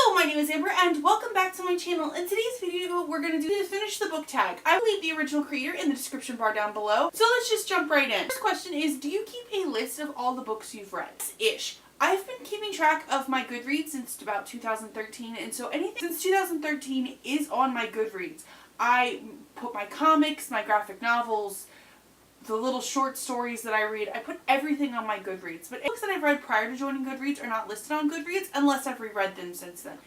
Hello, my name is Amber and welcome back to my channel. In today's video, we're going to do is finish the book tag. I will leave the original creator in the description bar down below. So let's just jump right in. First question is, do you keep a list of all the books you've read? Ish. I've been keeping track of my Goodreads since about 2013, and so anything since 2013 is on my Goodreads. I put my comics, my graphic novels, the little short stories that I read, I put everything on my Goodreads. But books that I've read prior to joining Goodreads are not listed on Goodreads unless I've reread them since then,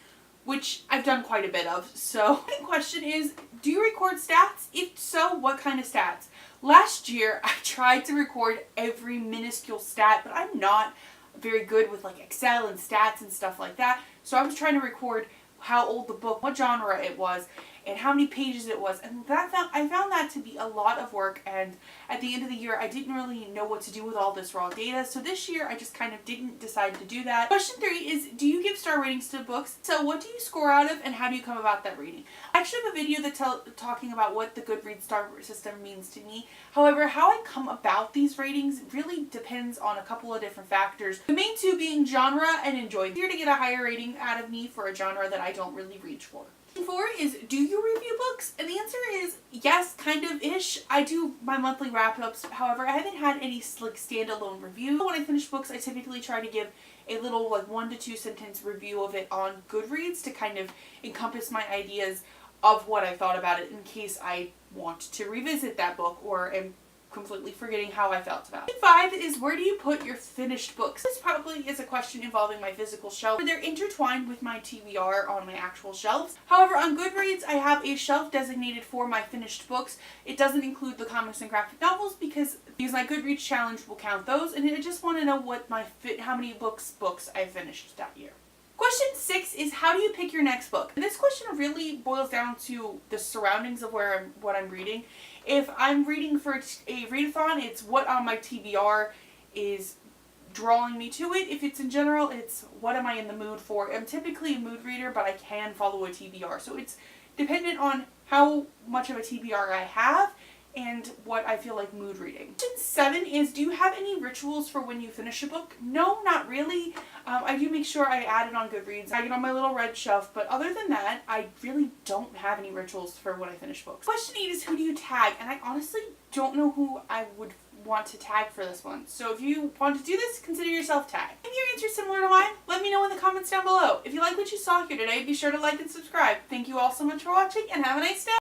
which I've done quite a bit of. So, the second question is, do you record stats? If so, what kind of stats? Last year, I tried to record every minuscule stat, but I'm not very good with like Excel and stats and stuff like that. So I was trying to record how old the book, what genre it was, and how many pages it was, and I found that to be a lot of work, and at the end of the year I didn't really know what to do with all this raw data, so this year I just kind of didn't decide to do that. Question 3 is, do you give star ratings to books? So what do you score out of and how do you come about that rating? I actually have a video that's talking about what the Goodreads star system means to me. However, how I come about these ratings really depends on a couple of different factors. The main two being genre and enjoyment. Here to get a higher rating out of me for a genre that I don't really reach for. 4 is, do you review books? And the answer is yes, kind of ish. I do my monthly wrap-ups. However, I haven't had any like standalone review. When I finish books, I typically try to give a little like 1 to 2 sentence review of it on Goodreads to kind of encompass my ideas of what I thought about it in case I want to revisit that book or am completely forgetting how I felt about it. 5 is, where do you put your finished books? This probably is a question involving my physical shelf. They're intertwined with my TBR on my actual shelves. However, on Goodreads, I have a shelf designated for my finished books. It doesn't include the comics and graphic novels because my Goodreads challenge will count those, and I just want to know what how many books I finished that year. Question 6 is, how do you pick your next book? And this question really boils down to the surroundings of what I'm reading. If I'm reading for a readathon, it's what on my TBR is drawing me to it. If it's in general, it's what am I in the mood for. I'm typically a mood reader, but I can follow a TBR. So it's dependent on how much of a TBR I have and what I feel like mood reading. Question 7 is, do you have any rituals for when you finish a book? No, not really. I do make sure I add it on Goodreads. I get on my little red shelf, but other than that, I really don't have any rituals for when I finish books. Question 8 is, who do you tag? And I honestly don't know who I would want to tag for this one. So if you want to do this, consider yourself tagged. If your answer is similar to mine, let me know in the comments down below. If you like what you saw here today, be sure to like and subscribe. Thank you all so much for watching and have a nice day.